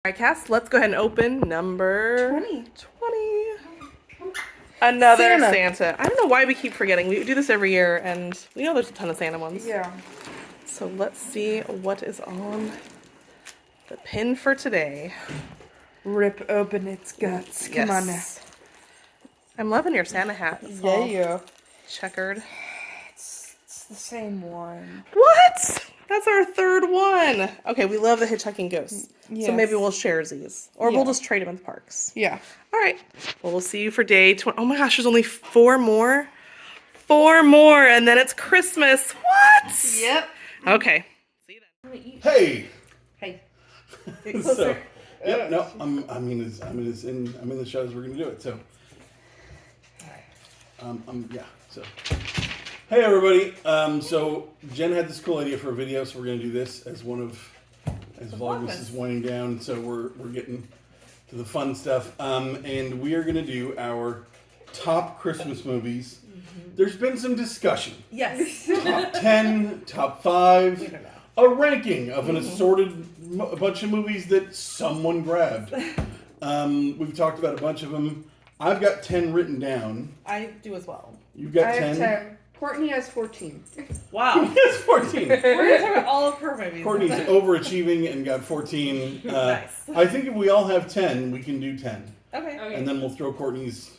Alright, Cass, let's go ahead and open number 20. Another Santa. I don't know why we keep forgetting. We do this every year, and we know there's a ton of Santa ones. Yeah. So let's see what is on the pin for today. Rip open its guts. Come on now. I'm loving your Santa hat. It's all checkered. It's the same one. What? That's our third one. Okay, we love the hitchhiking ghosts. Yes. So maybe we'll share these. Or we'll just trade them at the parks. Yeah. All right. Well, we'll see you for day 20. Oh my gosh, there's only 4 more. 4 more, and then it's Christmas. What? Yep. Okay. See you then. Hey. Hey. So, yep. No, I'm in the shows. We're gonna do it. So. Yeah. So. Hey everybody. So Jen had this cool idea for a video, so we're gonna do this as Vlogmas is winding down. So we're getting to the fun stuff, and we are gonna do our top Christmas movies. There's been some discussion. Yes. Top 10, top 5, a ranking of an assorted bunch of movies that someone grabbed. We've talked about a bunch of them. I've got 10 written down. I do as well. You've got 10? I have 10. Courtney has 14. Wow. Courtney has 14. We're going to talk about all of her movies. Courtney's overachieving and got 14. Nice. I think if we all have 10, we can do 10. Okay. And then we'll throw Courtney's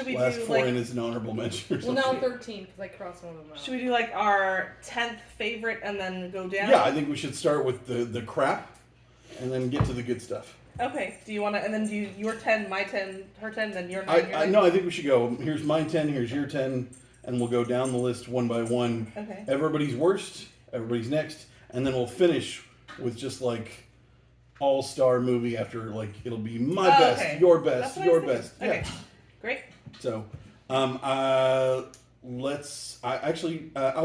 last 4 in as an honorable mention or something. Well, now 13, because I crossed one of them out. Should we do like our 10th favorite and then go down? Yeah, I think we should start with the crap and then get to the good stuff. Okay. Do you want to, and then do your 10, my 10, her 10, then your 9, No, I think we should go, here's my 10, here's your 10, and we'll go down the list one by one. Okay. Everybody's worst, everybody's next, and then we'll finish with just like all-star movie after, like, it'll be my best, your best, your best. Okay. Yeah. Great. So, I'll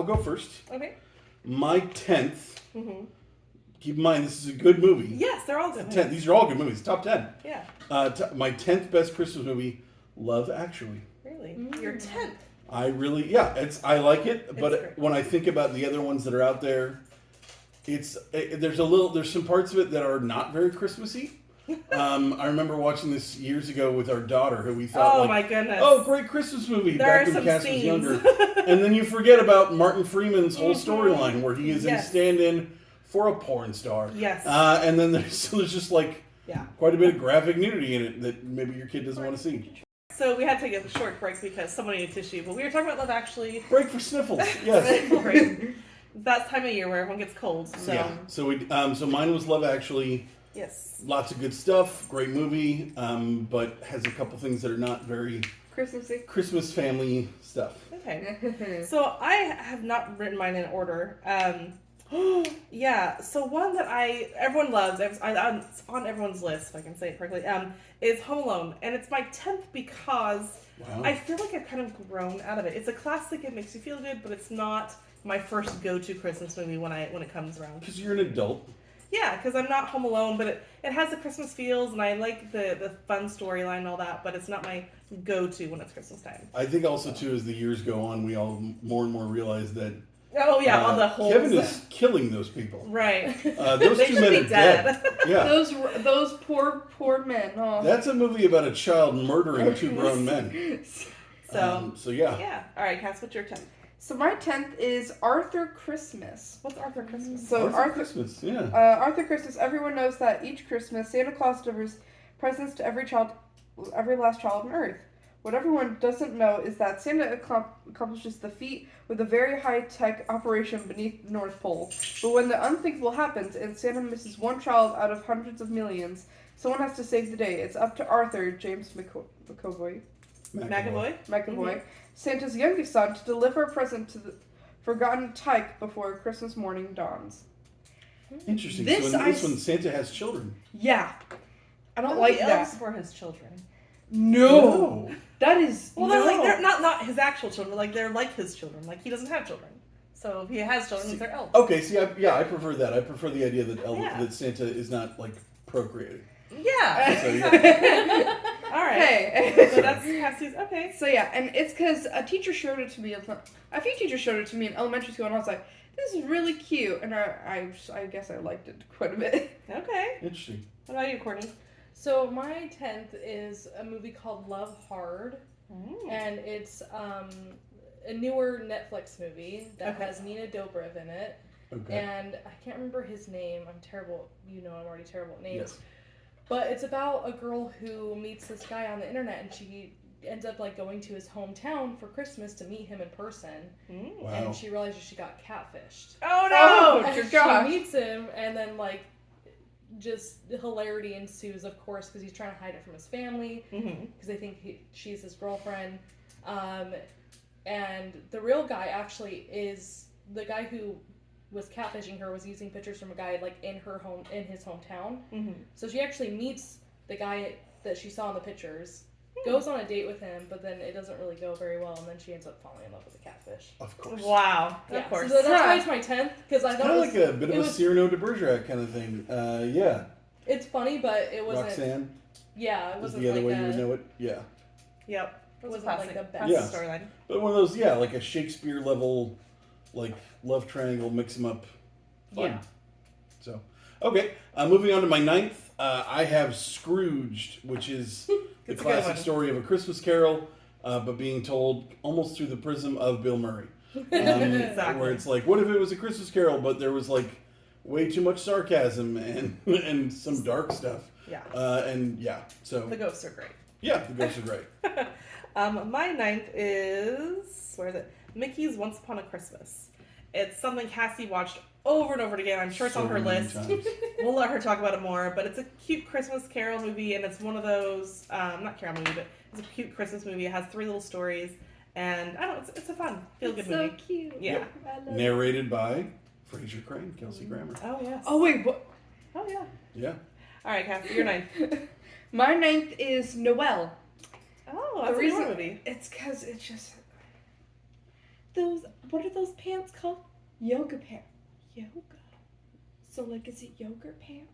go first. Okay. My 10th, keep in mind, this is a good movie. Yes, they're all good. These are all good movies, top 10. Yeah. My 10th best Christmas movie, Love Actually. Really? Your 10th? I like it, but when I think about the other ones that are out there, there's some parts of it that are not very Christmassy. I remember watching this years ago with our daughter, who we thought, my goodness, oh, great Christmas movie back when Cass was younger. And then you forget about Martin Freeman's whole storyline where he is in stand-in for a porn star. Yes. And then there's just like quite a bit of graphic nudity in it that maybe your kid doesn't want to see. So we had to take a short break because someone needed tissue, but we were talking about Love Actually. Break for sniffles, yes. Break. That time of year where everyone gets cold. So. Yeah. So mine was Love Actually. Yes. Lots of good stuff. Great movie, but has a couple things that are not very Christmas family stuff. Okay. So I have not written mine in order. Yeah. So one that everyone loves, it's on everyone's list, if I can say it correctly, is Home Alone, and it's my 10th because I feel like I've kind of grown out of it. It's a classic. It makes you feel good, but it's not my first go-to Christmas movie when it comes around. Because you're an adult. Yeah, because I'm not home alone, but it has the Christmas feels, and I like the fun storyline and all that, but it's not my go-to when it's Christmas time. I think also, too, as the years go on, we all more and more realize that all the holes. Kevin is killing those people. Right. Those two men are dead. Yeah. Those poor men. Oh. That's a movie about a child murdering 2 grown men. So yeah. Yeah. All right, Cass, what's your 10th? So my 10th is Arthur Christmas. What's Arthur Christmas? So Arthur Christmas, yeah. Arthur Christmas, everyone knows that each Christmas, Santa Claus delivers presents to every last child on Earth. What everyone doesn't know is that Santa accomplishes the feat with a very high-tech operation beneath the North Pole. But when the unthinkable happens and Santa misses one child out of hundreds of millions, someone has to save the day. It's up to Arthur, James McAvoy, Santa's youngest son, to deliver a present to the forgotten tyke before Christmas morning dawns. Interesting. So in this one, Santa has children. Yeah. I don't like that. Elves were his children. No. That is they're not his actual children. Like they're like his children. Like he doesn't have children. So if he has children, they're elves. Okay. See, I prefer that. I prefer the idea that that Santa is not like procreating. Yeah. So, yeah. All right. Hey. So that's Cassie's. Okay. So yeah, and it's because a teacher showed it to me. A few teachers showed it to me in elementary school, and I was like, this is really cute, and I guess I liked it quite a bit. Okay. Interesting. What about you, Courtney? So my 10th is a movie called Love Hard, and it's a newer Netflix movie that has Nina Dobrev in it, and I can't remember his name. I'm terrible. I'm already terrible at names. Yes. But it's about a girl who meets this guy on the internet, and she ends up like going to his hometown for Christmas to meet him in person, Wow. and she realizes she got catfished. Oh no! Oh, And gosh. she meets him, and then like just hilarity ensues, of course, because he's trying to hide it from his family because they think she's his girlfriend. And the real guy actually is the guy who was catfishing her was using pictures from a guy like in his hometown. So she actually meets the guy that she saw in the pictures, goes on a date with him, but then it doesn't really go very well, and then she ends up falling in love with the catfish. Of course. Wow. Yeah, Of course. so that's why it's my 10th, because I thought Kind it of was, like a bit of a Cyrano de Bergerac kind of thing. Yeah. it's funny, but it wasn't. Roxanne Yeah, it is wasn't the other like way you would know it. Yeah. Yep. It was a wasn't classic, like the classic best. storyline. But one of those, yeah, like a Shakespeare level, like love triangle, mix them up. Fun. Yeah. So, okay. Moving on to my 9th. I have Scrooged, which is the It's a good classic one. story of A Christmas Carol, but being told almost through the prism of Bill Murray. Exactly. Where it's like, what if it was A Christmas Carol, but there was like way too much sarcasm and some dark stuff. Yeah. And yeah, so The ghosts are great. yeah, the ghosts are great. My 9th is, where is it? Mickey's Once Upon a Christmas. It's something Cassie watched over and over again. I'm sure it's on her So many list. times. We'll let her talk about it more, but it's a cute Christmas Carol movie, and it's one of those, not Carol movie, but it's a cute Christmas movie. It has 3 little stories, and I don't know, it's a fun, feel-good movie. So cute. Yeah. I love it. Narrated by Fraser Crane, Kelsey Grammer. Oh, yes. Oh wait, what? Oh, yeah. Yeah. All right, Cassie, your 9th. My 9th is Noelle. Oh, that's a good movie. It's because it's just those. What are those pants called? Yoga pants. Yoga. So like, is it yogurt pants?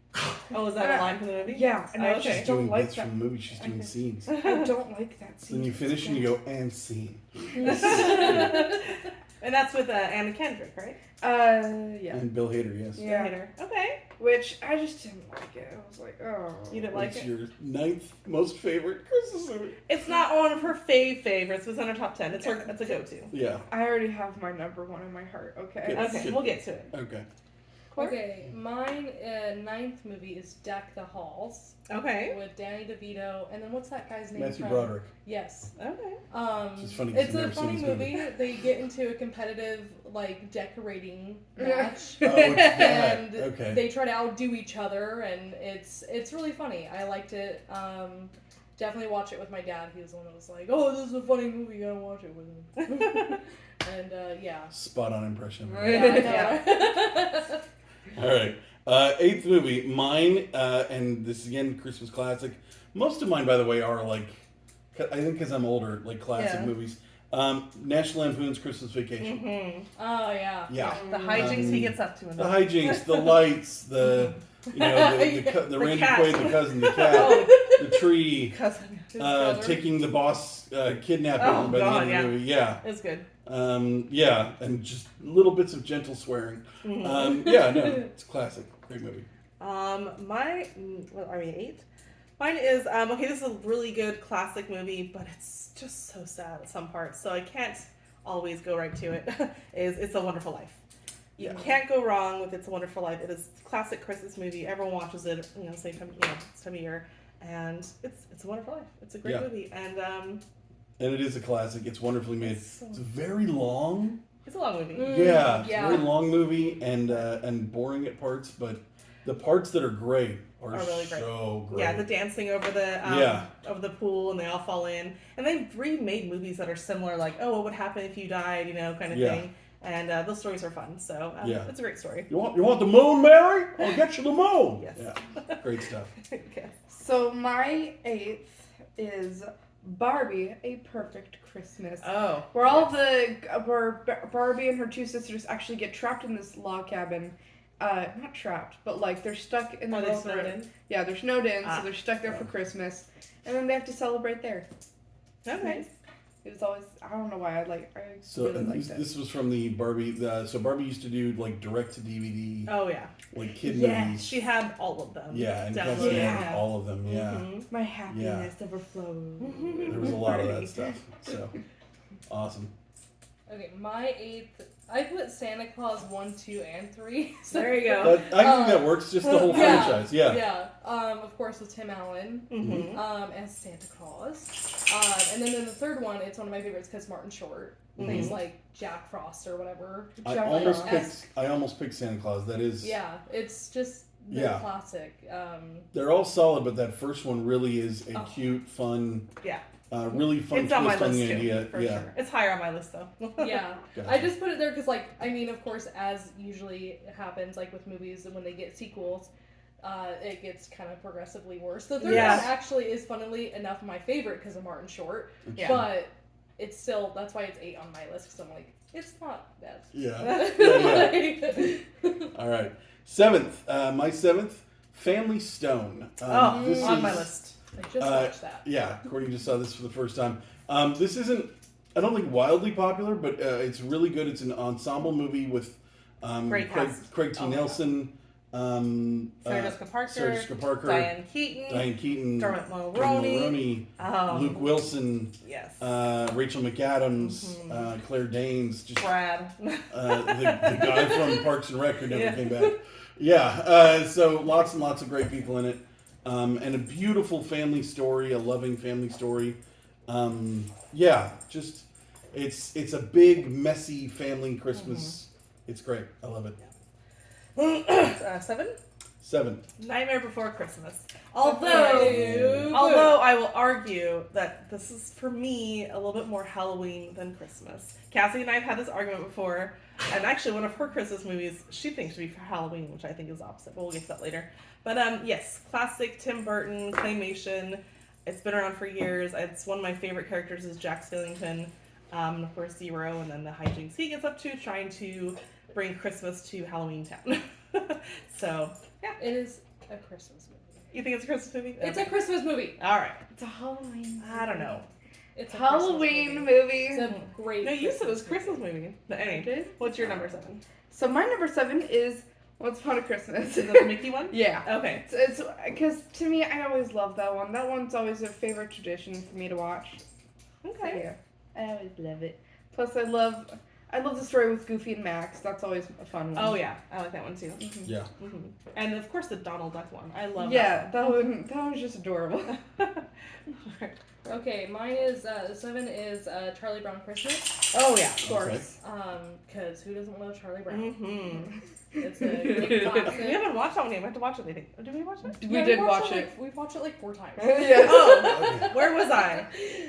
Oh, is that a line from the movie? Yeah, and Oh, I okay. just She's don't doing like bits that. from the movie. She's doing Okay. scenes. I don't like that scene. Then you finish and you go, and scene. And that's with Anna Kendrick, right? Yeah. And Bill Hader, yes. Yeah. Hater. Okay. Which I just didn't like it. I was like, oh. You didn't like What's it? your 9th most favorite Christmas movie? It's not one of her favorites. It was on her top 10. It's a go-to. Yeah. I already have my number 1 in my heart. Okay. Good. Okay, we'll get to it. Okay. Okay, mine 9th movie is Deck the Halls Okay. with Danny DeVito, and then what's that guy's name? Matthew from- Broderick. Yes. Okay. Which is funny 'cause It's I've a never seen funny this movie. movie. They get into a competitive like decorating match. Oh, it's that. And Okay. they try to outdo each other, and it's really funny. I liked it. Definitely watch it with my dad. He was the one that was like, "Oh, this is a funny movie. You gotta watch it with him." And yeah. Spot on impression. Yeah, I know. All right. 8th movie, mine, and this is again Christmas classic. Most of mine, by the way, are like, I think because I'm older, like classic Yeah. movies. National Lampoon's Christmas Vacation. Mm-hmm. Oh yeah. Yeah. The hijinks he gets up to in The the hijinks, the lights, the the Randy cat. Quaid, the cousin, the cat, Oh, the tree, cousin. taking the boss kidnapping Oh, him by God, the end yeah. of the movie. Yeah. It's good. Yeah, and just little bits of gentle swearing. Mhm. Yeah, no, it's a classic. Great movie. My, what are we, 8? Mine is, okay, this is a really good classic movie, but it's just so sad at some parts, so I can't always go right to it, is It's a Wonderful Life. You can't go wrong with It's a Wonderful Life. It is a classic Christmas movie. Everyone watches it, same time, this time of year, and it's a wonderful life. It's a great Yeah. movie, and And it is a classic. It's wonderfully made. It's very long. it's a long movie. Yeah, it's a yeah. very long movie and boring at parts, but the parts that are great are really great. so great. Yeah, the dancing over the over the pool, and they all fall in. And they've remade movies that are similar, like what would happen if you died, kind of Yeah. thing. And those stories are fun. So Yeah. it's a great story. You want the moon, Mary? I'll get you the moon. Yes. Yeah, great stuff. Okay. So my 8th is Barbie: A Perfect Christmas. Oh. Where where Barbie and her 2 sisters actually get trapped in this log cabin. Not trapped, but like they're stuck in the Are they middle of snowed the- in? Yeah, they're snowed in, Ah. so they're stuck there for Christmas, and then they have to celebrate there. Okay. It was always, I don't know why, I So really and liked it. this was from the Barbie. So Barbie used to do like direct to DVD, Oh yeah. like kid Yes. movies. She had all of them. Yeah, and downloaded. Cassie Yeah. had all of them. Yeah, Mhm. My happiness overflowed. there was a lot of that stuff. So awesome. Okay, my 8th. I put Santa Claus 1, 2, and 3. So There you go. But I think that works. Just the whole yeah. franchise. Yeah. Yeah. Of course, with Tim Allen Mm-hmm. as Santa Claus. And then in the third one, it's one of my favorites because Martin Short plays like Jack Frost or whatever. I Jack almost Frost. picked Santa Claus. That is. Yeah, it's just the Yeah. classic. They're all solid, but that first one really is a Oh. cute, fun. Yeah. Really fun It's on my twist on list the too, idea. for Yeah. sure. It's higher on my list though. Yeah, Gotcha. I just put it there because, of course, as usually happens, with movies, and when they get sequels, it gets kind of progressively worse. The third Yeah. one actually is, funnily enough, my favorite because of Martin Short, Yeah. but it's still, that's why it's 8 on my list, because I'm like, it's not bad. Yeah. Yeah. All right. 7th. My 7th, Family Stone. Oh, this on is- my list. I just watched that. Yeah, Courtney just saw this for the first time. This isn't, I don't think wildly popular, but it's really good. It's an ensemble movie with Great cast. Craig T. Oh, yeah. Nelson, Sarah Jessica Parker, Sarah Jessica Parker, Diane Keaton, Dermot Mulroney. Luke Wilson, Yes. Rachel McAdams, Claire Danes, just Brad. the guy from Parks and Rec who never Yeah. came back. Yeah, so lots and lots of great people in it. And a beautiful family story, a loving family story. Yeah, just it's a big, messy family Christmas. It's great. I love it. 7. 7. Nightmare Before Christmas. Boo. Although I will argue that this is for me a little bit more Halloween than Christmas. Cassie and I have had this argument before, and actually one of her Christmas movies she thinks should be for Halloween, which I think is opposite, but we'll get to that later. But yes, classic Tim Burton claymation. It's been around for years. It's one of my favorite characters is Jack Skellington, and of course Zero, and then the hijinks he gets up to trying to bring Christmas to Halloween Town. So yeah, It is a Christmas movie. you think it's a Christmas movie? It's a Okay. Christmas movie. All right. It's a Halloween. I don't know. It's a Halloween Christmas movie. It's a great. No, you said it was Christmas movie. But anyway, did? what's your number 7? So my number 7 is Once Upon a Christmas. Is that the Mickey one? Yeah. Okay. It's because to me, I always love that one. That one's always a favorite tradition for me to watch. So, Okay. yeah, I always love it. Plus, I love the story with Goofy and Max. That's always a fun one. Oh yeah, I like that one too. Yeah. And of course the Donald Duck one. I love Yeah, that one was just adorable. that. Okay, mine is 7 is Charlie Brown Christmas. Oh yeah, of Okay. course. Because who doesn't love Charlie Brown? Mm-hmm. It's a great classic. We haven't watched that one yet. We have to watch it. I think. Did we watch it? We did watch it. We've watched it 4 times. Yeah. Oh, where was I?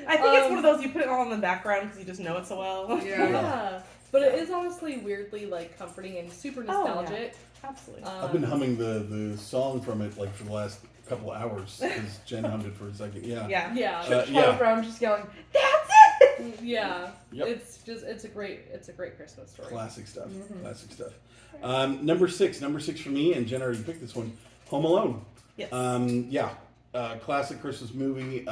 I think it's one of those you put it all in the background because you just know it so well. Yeah. But it is honestly weirdly comforting and super Oh, yeah. nostalgic. Absolutely. I've been humming the song from it for the last couple of hours because Jen hummed it for a second. Yeah. Yeah. Yeah. Charlie yeah. Brown just yelling, "That's it!" Yeah. Yep. It's a great Christmas story. Classic stuff. Classic stuff. Number 6 for me, and Jen already picked this one. Home Alone. Yes. Yeah. Classic Christmas movie.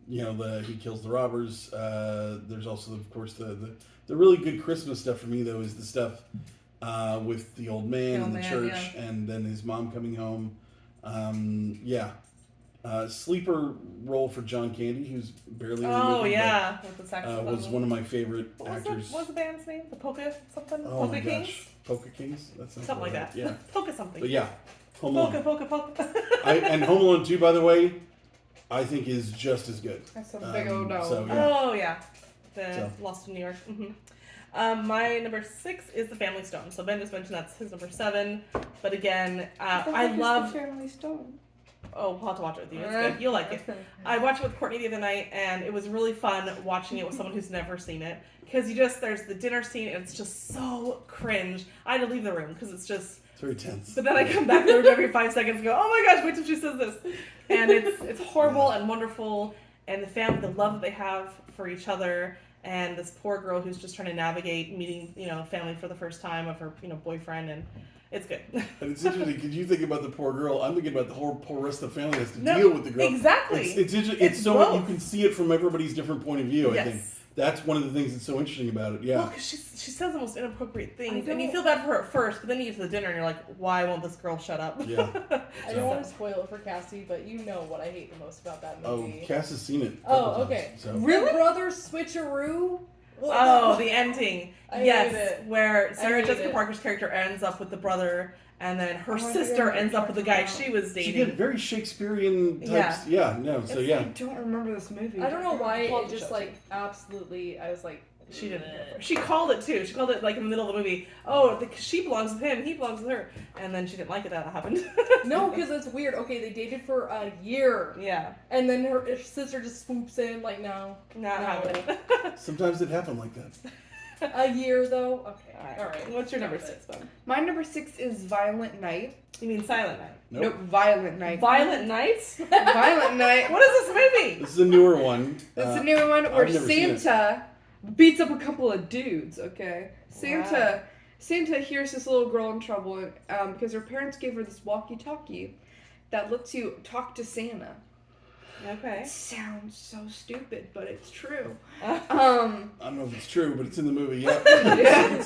He kills the robbers. There's also, of course, the really good Christmas stuff for me though is the stuff with the old man in the church, and then his mom coming home. Sleeper role for John Candy, who's barely in the movie. Oh yeah, with the saxophone. Was one of my favorite What was actors. what was the band's name? The Polka something? Oh Polka my Kings? gosh, Polka Kings. That sounds Something like right. that. Yeah, Polka something. but yeah, Home Alone. Polka. And Home Alone 2, by the way, I think is just as good. That's a big old no. So, yeah. Oh yeah, the So. Lost in New York. My number 6 is the Family Stone. So Ben just mentioned that's his number 7. But again, I love. Family Stone. Oh, we'll have to watch it with you. It's good. You'll like it. I watched it with Courtney the other night, and it was really fun watching it with someone who's never seen it. Because there's the dinner scene, and it's just so cringe. I had to leave the room because it's just. It's very tense. But then I come back there every 5 seconds and go, oh my gosh, wait till she says this. And it's horrible and wonderful. And the family, the love that they have for each other. And this poor girl who's just trying to navigate meeting, family for the first time of her, boyfriend. And It's good. And it's interesting because you think about the poor girl. I'm thinking about the whole poor rest of the family has to No, deal with the girl. exactly. It's so both. you can see it from everybody's different point of view. Yes. I think that's one of the things that's so interesting about it. Yeah. Well, because she says the most inappropriate things, I and you don't- feel bad for her at first, but then you get to the dinner and you're like, why won't this girl shut up? Yeah. I don't want to spoil it for Cassie, but you know what I hate the most about that Oh, movie. Cass has seen it. a Oh, couple okay. times, so. Really? The brother switcheroo. Oh, the ending. I Yes, hate it. where Sarah hate Jessica it. Parker's character ends up with the brother, and then her Oh, I think I sister know what ends you're up with the talking guy about. she was She dating. did very Shakespearean types. Yeah. Yeah. No. So I yeah. don't remember this movie. I don't know why it Apologize. just like absolutely. I was like, She didn't. She called it too. She called it like in the middle of the movie. Oh, she belongs with him. He belongs with her. And then she didn't like it that happened. no, because it's weird. Okay, they dated for a year, Yeah. and then her sister just swoops in. Like, no, Not No. happening. Sometimes it happened like that. a year though. Okay, Alright. all right. What's your number Got it. 6, then? My number 6 is Violent Night. You mean Silent Night? Nope. Violent Night. Violent Night? Violent Night. What is this movie? This is a newer one. It's a new one where I've never seen it. Santa beats up a couple of dudes, okay? Santa hears this little girl in trouble because her parents gave her this walkie-talkie that lets you talk to Santa. Okay. It sounds so stupid, but it's true. I don't know if it's true, but it's in the movie. Yeah. Yeah.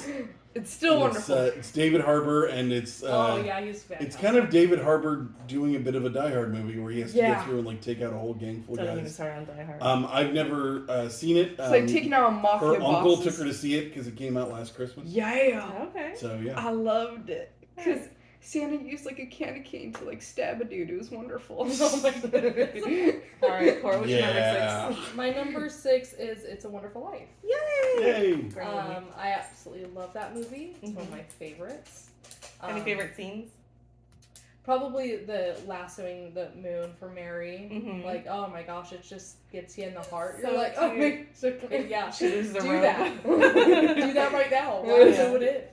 It's still And wonderful. It's David Harbour, and it's Oh yeah, he's fantastic. it's kind of David Harbour doing a bit of a Die Hard movie where he has to Yeah. go through and like take out a whole gang full of Don't even guys. start on Die Hard. I've never seen it. It's like taking out a mafia her uncle bosses. took her to see it because it came out last Christmas. Yeah. Okay. So yeah. I loved it. Because Santa used like a candy cane to like stab a dude. It was wonderful. Oh my goodness. All right, Cora, what's your Yeah. number 6? My number 6 is It's a Wonderful Life. Yay! Yay! Great movie. I absolutely love that movie. It's one of Mhm. my favorites. Any favorite scenes? Probably the lassoing the moon for Mary. Mhm. Like, oh my gosh, it just gets you in the heart. So You're like, oh cute. my, so, yeah. She loses her Do robe. that. Do that right now. Why Yeah. do it?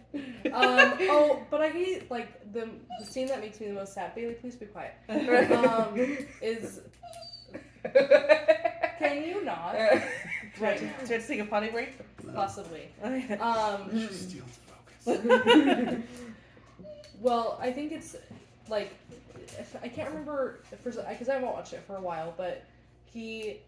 But I hate like the scene that makes me the most sad. Bailey, please be quiet. Is can you not? Do you Right have to take a potty break? Possibly. Okay. She's stealing focus. Well, I think it's like I can't remember because I haven't watched it for a while, but he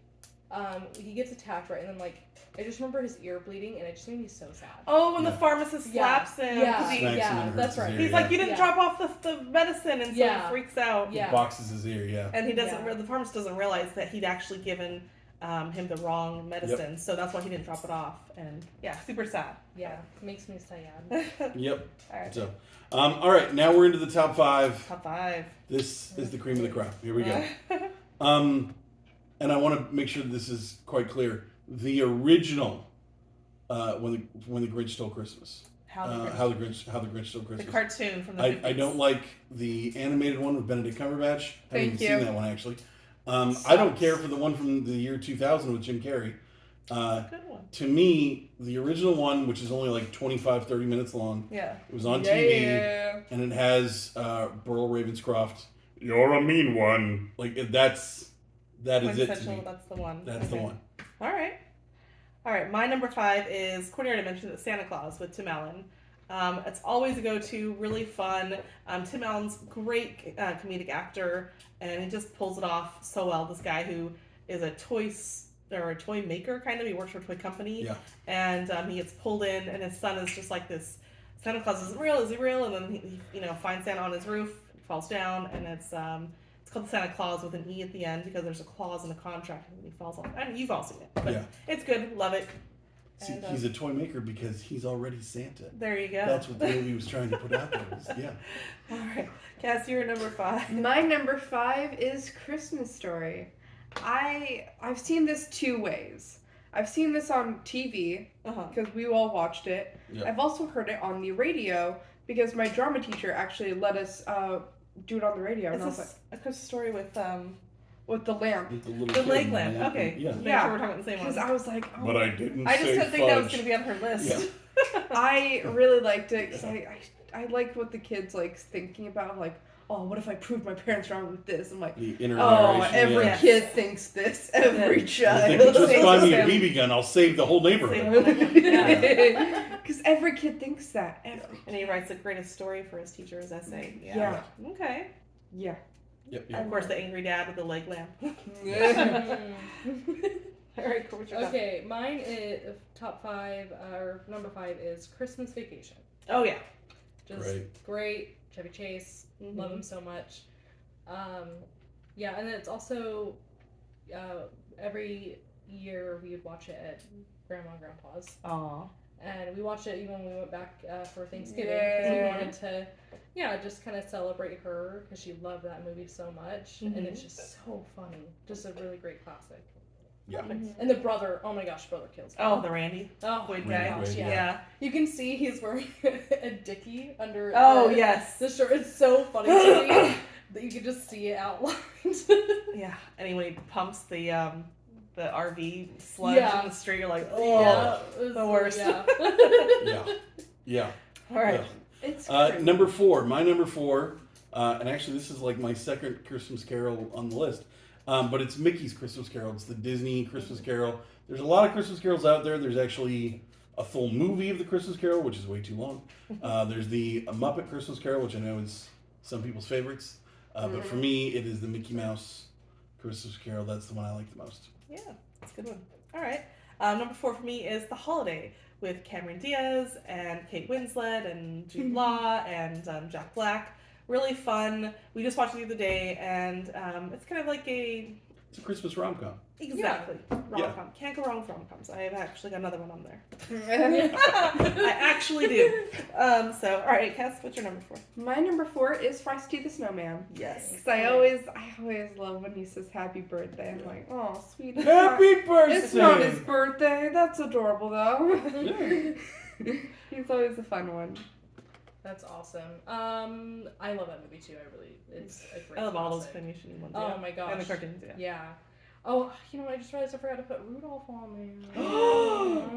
gets attacked, right, and then like I just remember his ear bleeding, and it just made me so sad. Oh, when the Yeah. pharmacist slaps him. 'cause Yeah, he- Smacks him yeah, and that's hurts his right. ear, He's yeah. like, you didn't Yeah. drop off the medicine, and so Yeah. he freaks out. Yeah. He boxes his ear. Yeah. And he doesn't. Yeah. The pharmacist doesn't realize that he'd actually given him the wrong medicine, so that's why he didn't drop it off. And yeah, super sad. Yeah, makes me sad. Yep. All right. So, all right. Now we're into the top 5. Top 5. This is the cream of the crop. Here we go. And I want to make sure that this is quite clear. The original, when the Grinch Stole Christmas. How the Grinch- How the Grinch Stole the Christmas. cartoon from the I 50s. don't like the animated one with Benedict Cumberbatch. I haven't Thank even you. seen that one actually. I don't care for the one from the year 2000 with Jim Carrey. Good one. To me, the original one, which is only like 25, 30 minutes long, Yeah. it was on TV, Yeah. and it has Burl Ravenscroft. You're a mean one. Like that is it to Quintessential, me. that's the one. That's the Okay. one. All right. All right. My number 5 is, Courtney already mentioned it, Santa Claus with Tim Allen. It's always a go-to, really fun. Tim Allen's great comedic actor, and he just pulls it off so well. This guy who is a toy maker, kind of. He works for a toy company, Yeah. and he gets pulled in, and his son is just like this. Santa Claus isn't real. Is he real? And then he finds Santa on his roof, falls down, and it's called Santa Claus with an E at the end because there's a clause in the contract and he falls off. I mean, you've all seen it, but Yeah. it's good. Love it. See, And, he's a toy maker because he's already Santa. There you go. That's what the movie was trying to put out there. Yeah. All right, Cass, you're number 5. My number 5 is Christmas Story. I've seen this 2 ways. I've seen this on TV Uh-huh. because we all watched it. Yep. I've also heard it on the radio because my drama teacher actually let us do it on the radio. Is And I was this a Christmas story with with the lamp. With the little the kid leg and lamp? the- Okay, Yeah. Make Yeah. sure we're talking about the same Because one. I was like, oh, But I didn't I just say didn't think that was fudge. going to be on her list. I really liked it because I liked what the kids like thinking about, like, oh, what if I proved my parents wrong with this? I'm like, The inner oh, narration, every yeah. kid thinks this. Every Yeah. If child. they could just Same buy me a system. BB gun, I'll save the whole neighborhood. Yeah. Because every kid thinks that. And he writes the greatest story for his teacher's essay. Yeah. Okay. Yeah. Yep. And of course, the angry dad with the leg lamp. All right, cool. What's your top? Okay, mine is top 5, or number 5 is Christmas Vacation. Oh yeah. Just great. Chevy Chase, love him so much. Yeah, and it's also every year we would watch it at Grandma and Grandpa's. Aw. And we watched it even when we went back for Thanksgiving because we wanted to, just kind of celebrate her because she loved that movie so much, and it's just so funny. Just a really great classic. Yeah. And the brother, oh my gosh, brother kills me. Oh, the Randy. Oh Wade my guy. gosh, Yeah. You can see he's wearing a dickie under Yes. the shirt. It's so funny to me that you can just see it outlined. Yeah. And when he pumps the RV sludge in the street, you're like, oh, the worst. Yeah. All right. It's number 4. My number 4, and actually this is like my second Christmas Carol on the list. But it's Mickey's Christmas Carol. It's the Disney Christmas Carol. There's a lot of Christmas carols out there. There's actually a full movie of the Christmas Carol, which is way too long. There's the Muppet Christmas Carol, which I know is some people's favorites. But for me, it is the Mickey Mouse Christmas Carol. That's the one I like the most. Yeah, that's a good one. All right. Number 4 for me is The Holiday with Cameron Diaz and Kate Winslet and Jude Law and Jack Black. Really fun. We just watched it the other day, and it's kind of like It's a Christmas rom-com. Exactly. Rom-com. Yeah. Can't go wrong with rom-coms. I have actually got another one on there. I actually do. All right, Cass, what's your number 4? My number 4 is Frosty the Snowman. Yes. Because I always love when he says happy birthday. I'm like, oh, sweet. Happy birthday! It's not his birthday. That's adorable, though. He's always a fun one. That's awesome. I love that movie too. It's a great I love all those classic. claymation ones. Oh my gosh. And the cartoons, Yeah. Oh, you know what? I just realized I forgot to put Rudolph on there.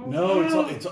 No,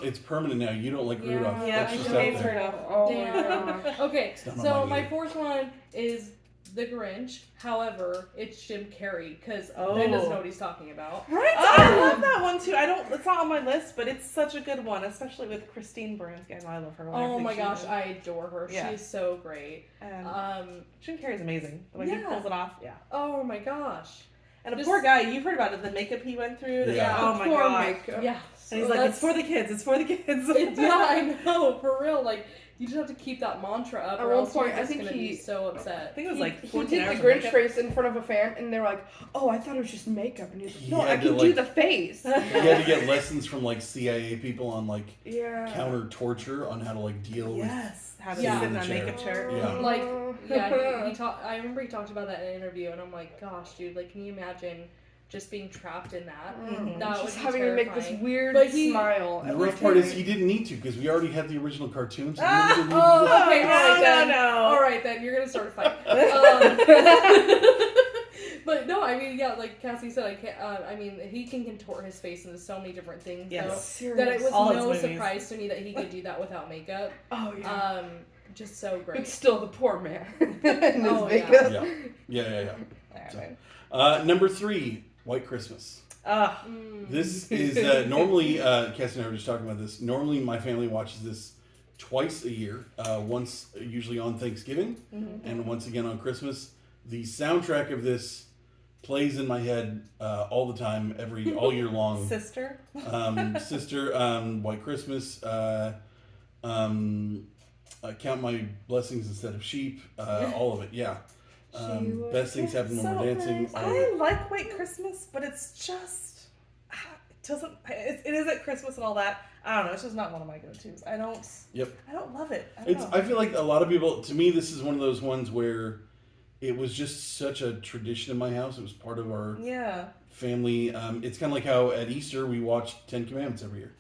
it's permanent now. You don't like Rudolph. Yeah, That's I just do out hate there. Rudolph. Oh, Damn. Okay, It's not on so mine my either. 4th one is The Grinch. However, it's Jim Carrey because Oh. Ben doesn't know what he's talking about. Right? I love that one too. It's not on my list, but it's such a good one, especially with Christine Baranski. I know I love her. Oh my gosh, I adore her. Yeah. She's so great. And Jim Carrey's amazing. The way he Yeah. pulls it off. Yeah. Oh my gosh. And a poor guy, you've heard about it, the makeup he went through. Yeah. Oh my Poor god. makeup. Yeah. And he's like, it's for the kids, it's for the kids. Yeah, I know, for real. Like, you just have to keep that mantra up, At or one else point, you're I just think gonna be so upset. I think it was like He 14 did hours the of Grinch makeup. face in front of a fan, and they were like, "Oh, I thought it was just makeup." And he was like, He "No, I had to, can do like- the face." You had to get lessons from like CIA people on like Yeah. counter torture on how to like deal Yes. How to Yeah. sit in In the that chair. makeup chair. Yeah. Like, yeah, he talked. I remember he talked about that in an interview, and I'm like, gosh, dude, like, can you imagine just being trapped in that? Mhm. That would Just be having to make this terrifying. weird But he- smile. with. The every rough part is time. he didn't need to because we already had the original cartoons. So Ah! he didn't need to Oh, do that. okay, alright then. No. Alright then, you're gonna start a fight. But no, I mean, yeah, like Cassie said, I mean, he can contort his face into so many different things. Yes. So that it was All his no movies. surprise to me that he could do that without makeup. Oh yeah. Just so great. But still, the poor man in his Oh, yeah. makeup. Yeah. Alright. Number 3, White Christmas. This is normally, Cassie and I were just talking about this. Normally, my family watches this twice a year. Once, usually on Thanksgiving, and once again on Christmas. The soundtrack of this plays in my head all the time, all year long. Sister. Sister, White Christmas. Count My Blessings Instead of Sheep. All of it, yeah. Best Things Happen When We're Dancing. all of I it. like White Christmas, but it's just it doesn't. It is at Christmas and all that. I don't know. It's just not one of my go-tos. I don't. Yep. I don't love it. I don't know. I feel like a lot of people. To me, this is one of those ones where it was just such a tradition in my house. It was part of our Yeah. family. It's kind of like how at Easter we watch 10 Commandments every year.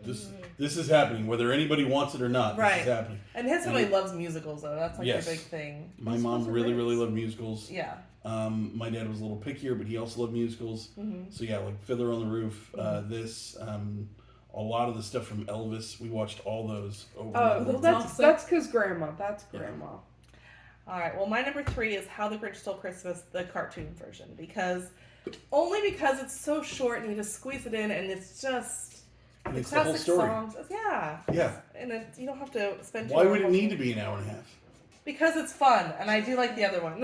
This is happening, whether anybody wants it or not. Right. This is happening. And his family loves musicals, though. That's like Yes. the big thing. My mom really loved musicals. Yeah. My dad was a little pickier, but he also loved musicals. So yeah, like Fiddler on the Roof, this, a lot of the stuff from Elvis. We watched all those over and Oh, over. well, awesome. that's because grandma. That's grandma. All right. Well, my number 3 is How the Grinch Stole Christmas, the cartoon version, because it's so short and you just squeeze it in, and it's just And The it's the whole classic story. songs. Yeah. Yeah. And you don't have to spend. Why would it need to be an hour and a half? Because it's fun, and I do like the other one.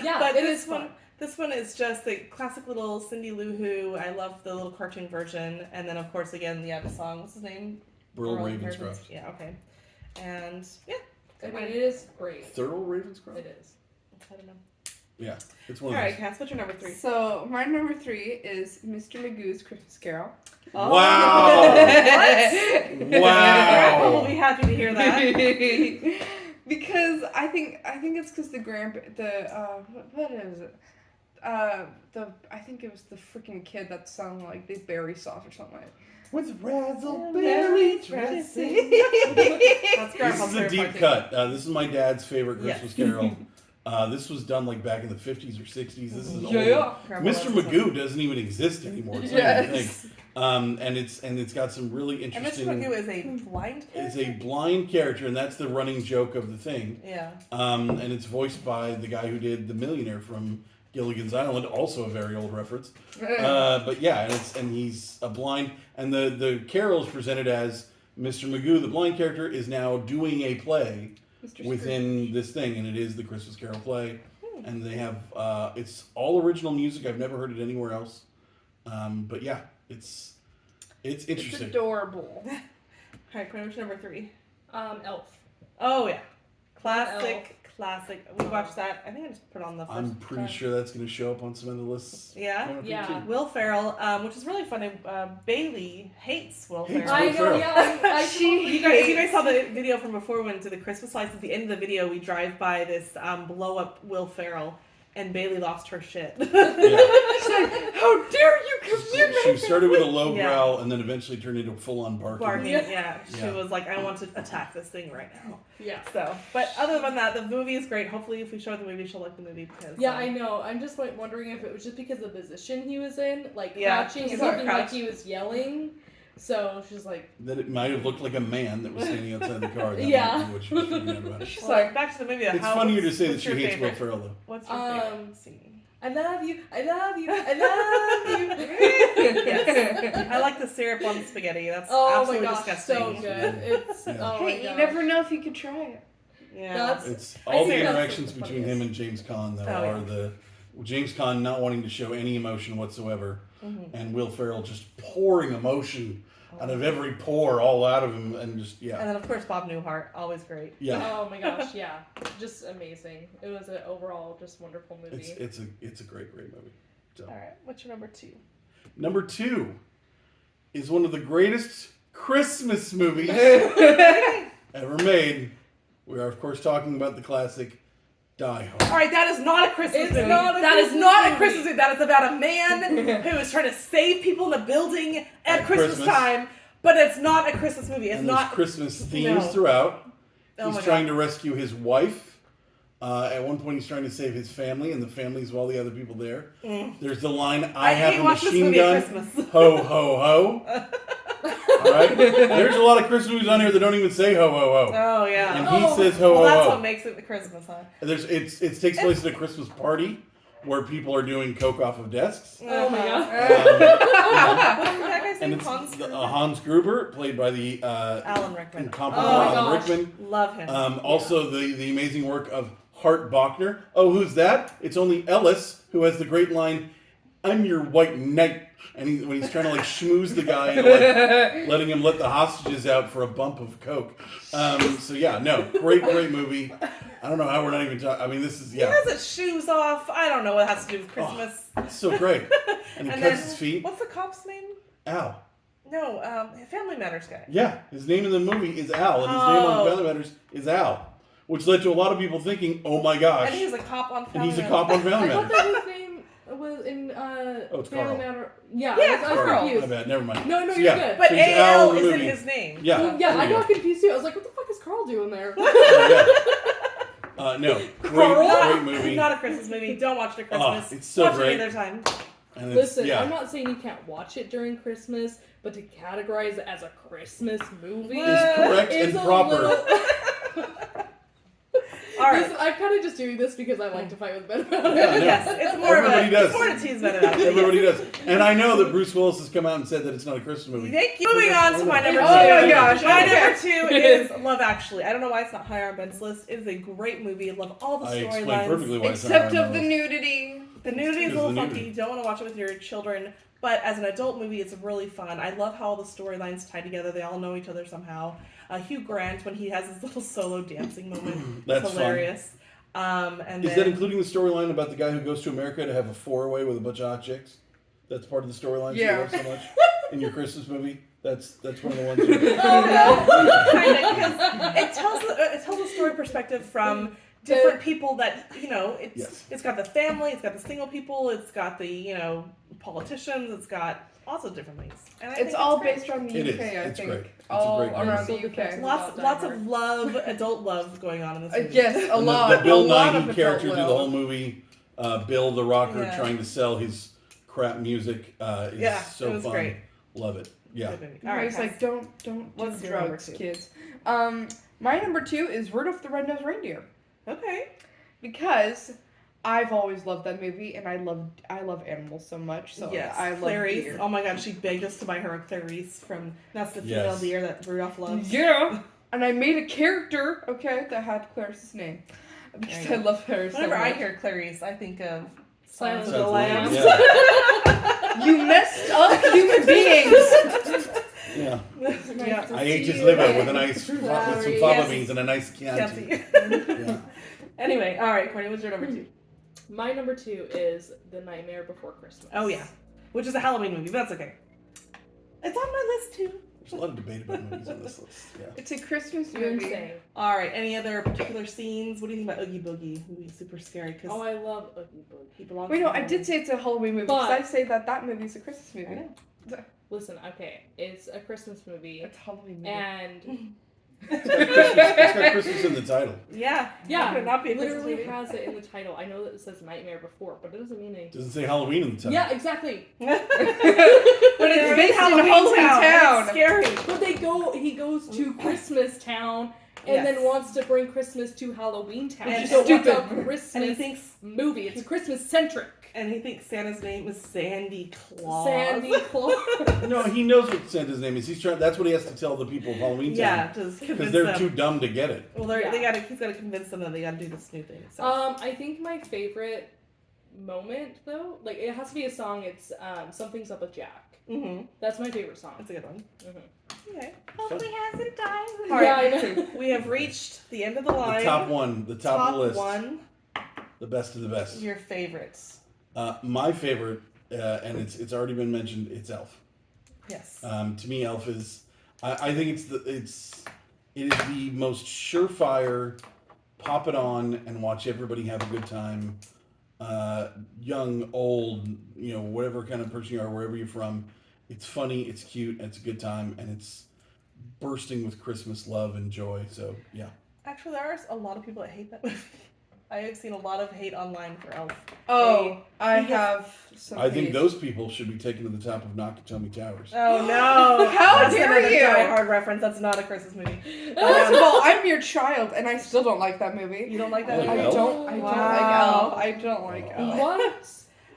Yeah, but it this is one, fun. this one is just the classic little Cindy Lou Who. I love the little cartoon version, and then of course again the song. What's his name? Burl Ravenscroft. Yeah. Okay. And yeah. I mean, it is great. Thurl Ravenscroft? It is. I don't know. Yeah, it's one All of right, those. Cass, what's your number 3? So my number 3 is Mr. Magoo's Christmas Carol. Oh. Wow. What? Wow. Grandpa will be happy to hear that. Because I think it's because what is it? I think it was the freaking kid that sung like the berry sauce or something like. With razzleberry dressing. That's This Grandpa's is a favorite deep part, cut. This is my dad's favorite Yes. Christmas carol. This was done like back in the 50s or 60s. This is an old. Yeah. Grandpa Mr. loves this one. Magoo doesn't even exist anymore. It's not even a Yes. thing. And it's got some really And Mr. interesting. Magoo is a blind It's character? a blind character, and that's the running joke of the thing. Yeah. And it's voiced by the guy who did The Millionaire from Gilligan's Island, also a very old reference. But yeah, and he's a blind, and the carol is presented as Mr. Magoo, the blind character, is now doing a play Mr. within this thing, and it is the Christmas Carol play. And they have it's all original music. I've never heard it anywhere else. But yeah, it's It's interesting. adorable. All right, what's your number 3? Elf. Oh, yeah. Classic. We watched that. I think I just put it on the first I'm pretty time. sure that's going to show up on some of the lists. Yeah? coming up Yeah. here, too. Will Ferrell, which is really funny. Bailey hates Will Hates Ferrell. Will I know, Ferrell. yeah. I She- You guys, if you guys saw the video from before we went to the Christmas lights, at the end of the video, we drive by this blow up Will Ferrell, and Bailey lost her shit. Yeah. She's like, how dare you come near me? She started with a low Yeah. growl and then eventually turned into full-on barking. Barking, yeah. She Yeah. was like, I want to attack this thing right now. Yeah. So, but other than that, the movie is great. Hopefully, if we show her the movie, she'll like the movie. Because, Yeah, I know. I'm just like wondering if it was just because of the position he was in, like Yeah, crouching he's and not looking like crouched. he was yelling. So she's like, That it might have looked like a man that was standing outside the car. That Yeah. might be what she was freaking out about. She's Well, like, back to the movie. It's funnier to say that what's she your hates Will favorite? Ferrell, though. What's your favorite scene? I love you, I love you, I love you. Yes. I like the syrup on the spaghetti. That's Oh my absolutely gosh, disgusting. so good. It's Yeah. oh my Hey, you gosh. never know if you could try it. Yeah. That's- It's I all the think that's interactions the between funniest. him and James Caan, though, Oh, are yeah. the James Caan not wanting to show any emotion whatsoever, Mhm. and Will Ferrell just pouring emotion out of every pore, all out of him, and just And then of course Bob Newhart, always great. yeah. Oh my gosh, yeah, just amazing. It was an overall just wonderful movie. It's a great movie. So. All right, what's your number 2? Number 2 is one of the greatest Christmas movies ever made. We are, of course, talking about the classic Die Hard. All right, that is not a Christmas It's movie. not a That is Christmas not a movie. Christmas movie. That is about a man who is trying to save people in a building at At Christmas Christmas. time, but it's not a Christmas movie. It's And not. there's Christmas themes No. throughout. Oh He's my trying God. to rescue his wife. At one point, he's trying to save his family, and the families of all the other people there. There's the line, I have hate a watching this machine movie at gun. Christmas. Ho, ho, ho. All right? There's a lot of Christmas movies on here that don't even say ho, ho, ho. Oh yeah. And Oh. he says ho, Well, ho, that's ho. what makes it the Christmas, huh? It takes place at a Christmas party where people are doing coke off of desks. Oh my god. What's that guy's And name? it's Hans Hans Gruber, played by the Alan Rickman. incomparable Oh my Alan gosh. Rickman. Love him. Also, the amazing work of Hart Bachner. Oh, who's that? It's only Ellis who has the great line, "I'm your white knight." And when he's trying to like schmooze the guy and like letting him let the hostages out for a bump of coke. So yeah, no, great movie. I don't know how we're not even talking. I mean, this is He yeah, has his shoes off. I don't know what it has to do with Christmas. it's so great. And he And cuts then- his feet. What's the cop's name? Al. No, Family Matters guy. Yeah, his name in the movie is Al, and his name on Oh. Family Matters is Al, which led to a lot of people thinking, "Oh my gosh!" And he's a cop on Family And he's a Matters. cop on Family I thought Matters. that his name was in it's Family Carl. Matter. Yeah, Yeah, I was Carl. My confused. bad, never mind. No, So, you're yeah. good. But So he's Al AL in the is in movie. his name. Yeah. Well, yeah, there I you got confused too. I was like, what the fuck is Carl doing there? Yeah. No, Carl? great movie. Not a Christmas movie. Don't watch it at Christmas. it's so watch great. it any other time. And it's, Listen, yeah. I'm not saying you can't watch it during Christmas, but to categorize it as a Christmas movie Is correct is and a proper. little- right. I'm kind of just doing this because I like to fight with Ben about it. Yeah, no. Yes, it's more Everybody of a. does. It's more to tease Ben about. Everybody does. And I know that Bruce Willis has come out and said that it's not a Christmas movie. Thank you. Moving on to my number two. Oh my gosh, My okay. number 2 is Love Actually. I don't know why it's not higher on Ben's list. It is a great movie. I love all the I explained storylines. perfectly why it's not Except higher of on the my list. nudity. The nudity is a Because little of the funky. nudity. You don't want to watch it with your children. But as an adult movie, it's really fun. I love how all the storylines tie together. They all know each other somehow. Hugh Grant, when he has his little solo dancing moment, That's it's hilarious. And Is then, that including the storyline about the guy who goes to America to have a four-way with a bunch of hot chicks? That's part of the storyline Yeah. you love so much in your Christmas movie? That's one of the ones you... Oh no, kind of, because it tells a story perspective from different people that it's got the family, it's got the single people, it's got the politicians, it's got lots of different things. And I It's think all great. based on the It UK, is. I It's think. great. It's a all great movie. around the So UK. Lots of love, adult love going on in this movie. Yes, a And lot. the Bill a lot of Nighy adult character through the love. whole movie, Bill the rocker Yeah. trying to sell his crap music is Yeah, so it was fun. great. Love it. Yeah. Good movie. All All right, He's like, don't do What's your number drugs, 2? kids. My number 2 is Rudolph the Red-Nosed Reindeer. okay. Because I've always loved that movie, and I love animals so much. So Yes, I love Clarice. deer. Oh my god, she begged us to buy her a Clarice that's the female Yes. deer that Rudolph loves. Yeah. And I made a character, okay, that had Clarice's name. Because There I you go. love her so Whenever much. I hear Clarice, I think of Silence of the Lambs. Yeah. You messed up human beings! Yeah. Yeah. I ate his you. liver with with some Sorry. fava Yes. beans and a nice Chianti. Chianti. Yeah. Anyway, all right, Courtney, what's your number 2? My number 2 is The Nightmare Before Christmas. Oh yeah, which is a Halloween movie, but that's okay. It's on my list too. There's a lot of debate about movies on this list. Yeah. It's a Christmas You're movie. insane. All right, any other particular scenes? What do you think about Oogie Boogie? Movie super scary because Oh, I love Oogie Boogie. he belongs. Wait, to no, I Halloween. did say it's a Halloween movie because But- I say that movie's a Christmas I movie. know. Listen, okay, it's a Christmas movie, It's a Halloween movie. and It's got Christmas in the title. Yeah, yeah, How could it not be a Christmas literally movie? has it in the title. I know that it says Nightmare Before, but it doesn't mean anything. Doesn't say Halloween in the title. Yeah, exactly. but it's based in Halloween Town. It's scary. But he goes to Christmas Town and Yes. then wants to bring Christmas to Halloween Town. And So stupid. what's a Christmas And he thinks movie? It's Christmas centric. Santa's name is Sandy Claus. Sandy Claus. No, he knows what Santa's name is. That's what he has to tell the people of Halloween Town. Yeah, just Because convince they're them. too dumb to get it. Well, he's got to convince them that they got to do this new thing. So. I think my favorite moment though, like it has to be a song. It's Something's Up with Jack. Mm-hmm. That's my favorite song. That's a good one. Mhm. Okay. Hopefully hasn't died. All Yeah, right. I know. We have reached the end of the line. The top one, the top of the list, one. the best of the best. Your favorites. My favorite, and it's already been mentioned. It's Elf. Yes. To me, Elf is. I think it is the most surefire. Pop it on and watch everybody have a good time. Young, old, whatever kind of person you are, wherever you're from. It's funny, it's cute, and it's a good time, and it's bursting with Christmas love and joy. So yeah. Actually, there are a lot of people that hate that movie. I have seen a lot of hate online for Elf. Oh, I He have some I think hate. those people should be taken to the top of Nakatomi Towers. Oh no! How That's dare another you. Die Hard reference. That's not a Christmas movie. First of all, I'm your child, and I still don't like that movie. You don't like that Oh, I movie? Elf? don't like Wow. Elf. I don't like Elf. What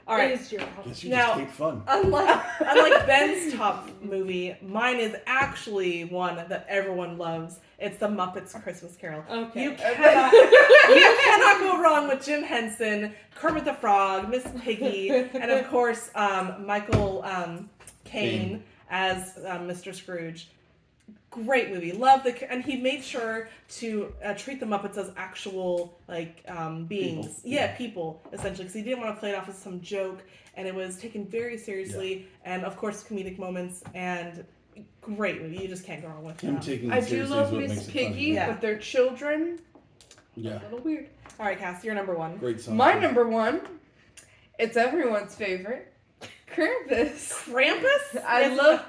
All right. is your Guess you Now- just hate fun. Unlike Ben's top movie, mine is actually one that everyone loves. It's The Muppets Christmas Carol. Okay. You cannot go wrong with Jim Henson, Kermit the Frog, Miss Piggy, and of course Michael Caine as Mr. Scrooge. Great movie. Love and he made sure to treat the Muppets as actual beings. People. Yeah, people essentially, because he didn't want to play it off as some joke, and it was taken very seriously. And of course, comedic moments and great movie. You just can't go wrong with Him that. taking it I do seriously love is what Miss makes it Piggy, funny. Yeah. but their children, Yeah. a little weird. All right, Cass, you're number one. Great song. My number one, it's everyone's favorite, Krampus. Krampus? I love.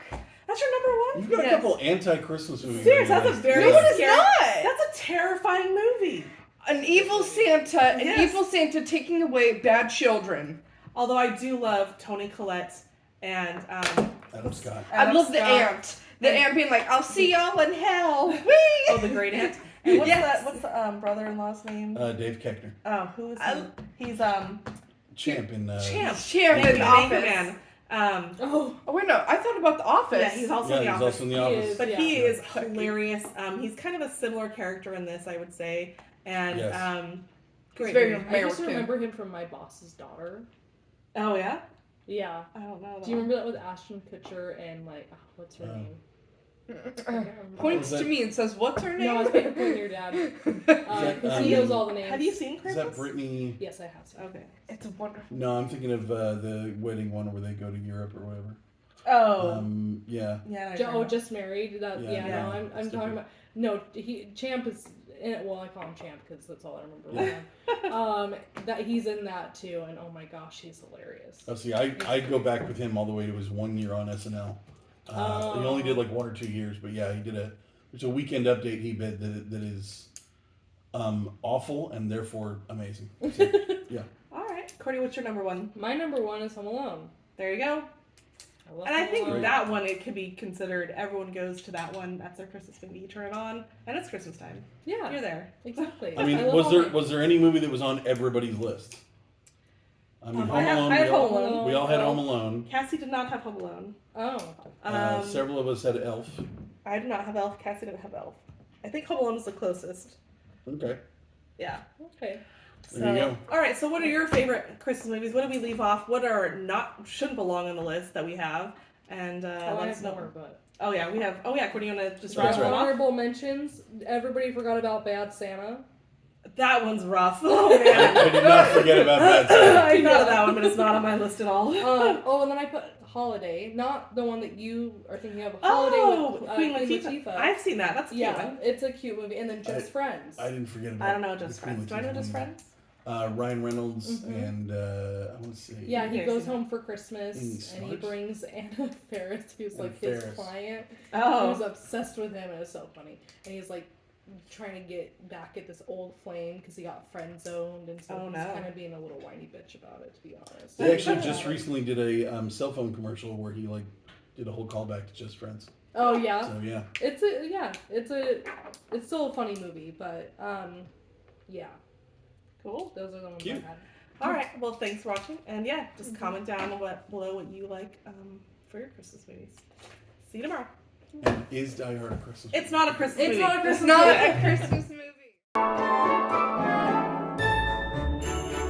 That's your number one? You've got a Yes. couple anti-Christmas movies. Serious, on your that's a list. very No, it is scary. not. That's a terrifying movie. An evil Santa, Yes. evil Santa taking away bad children. Although I do love Toni Collette and Adam Scott. I Adam love the Scott. aunt. The And- aunt being like, "I'll see y'all in hell." Whee! Oh, the great aunt. And what's Yes. What's the brother-in-law's name? Dave Keckner. Oh, who is he? He's Champ in Champ in in the Office. Anchorman. Oh wait, no, I thought about The Office. Yeah, he's also in the he's Office. also in the He Office. is. But Yeah. he is hilarious. He's kind of a similar character in this, I would say. And Yes. great. very movie. I just American. remember him from My Boss's Daughter. Oh yeah. Yeah. I don't know. Do you remember that with Ashton Kutcher and like what's her name? I can't remember. Points Was to that- me and says, "What's her name?" No, I was making a point to your dad. Because he knows all the names. Have you seen Is Christmas? that Brittany? Yes, I have seen. Okay. It's a wonderful. No, I'm thinking of the wedding one where they go to Europe or whatever. Oh. Yeah. Yeah. Just married. That Yeah, yeah. yeah. No, I'm It's talking different. about no. Champ is. Well, I call him Champ because that's all I remember. That he's in that too, and oh my gosh, he's hilarious. Oh, see, I go back with him all the way to his 1 year on SNL. He only did like 1 or 2 years, but yeah, he did there's a weekend update he did that is awful and therefore amazing. So, yeah. All right, Courtney, what's your number one? My number one is Home Alone. There you go. I love And I Home think Alone. that one, it could be considered, everyone goes to that one. That's their Christmas movie. You turn it on, and it's Christmas time. Yeah, You're there. exactly. I mean, love was all there my- was there any movie that was on everybody's list? I mean, I Home Alone. had we, all, Home Alone. we all had Home Alone. Cassie did not have Home Alone. Oh, Several of us had Elf. I did not have Elf. Cassie didn't have Elf. I think Home Alone is the closest. Okay, Yeah. okay. there you go. All right. So, what are your favorite Christmas movies? What do we leave off? What are shouldn't belong on the list that we have? And I let have us know. more, but Oh yeah, we have. Oh yeah, Courtney, you want to just That's rattle right. them off? honorable mentions. Everybody forgot about Bad Santa. That one's rough. Oh I man. did not forget about that. So. I thought of that one, but it's not on my list at all. And then I put Holiday, not the one that you are thinking of. Holiday with Queen Queen Latifah. Latifah. I've seen that. That's a cute Yeah, one. it's a cute movie. And then Just Friends. I didn't forget about. I don't know Just the Queen Friends. Do I know Latifah Just one. Friends? Ryan Reynolds Mhm. and I want to say. Yeah, he Okay, goes so- home for Christmas And he's and he smart. brings Anna Faris, who's Anna like his Faris. client. Oh. Who's obsessed with him, and it's so funny. And he's like trying to get back at this old flame because he got friend zoned, and so Oh, he's no. kind of being a little whiny bitch about it, to be honest. They actually just recently did a cell phone commercial where he like did a whole callback to Just Friends. Oh yeah, So yeah. it's still a funny movie, but yeah, Cool. those are the ones Cute. I had. All right. Well, thanks for watching, and yeah, just comment down below what you like for your Christmas movies. See you tomorrow. And is Die Hard a Christmas? It's not a Christmas It's movie. not a It's Christmas not movie. a Christmas movie.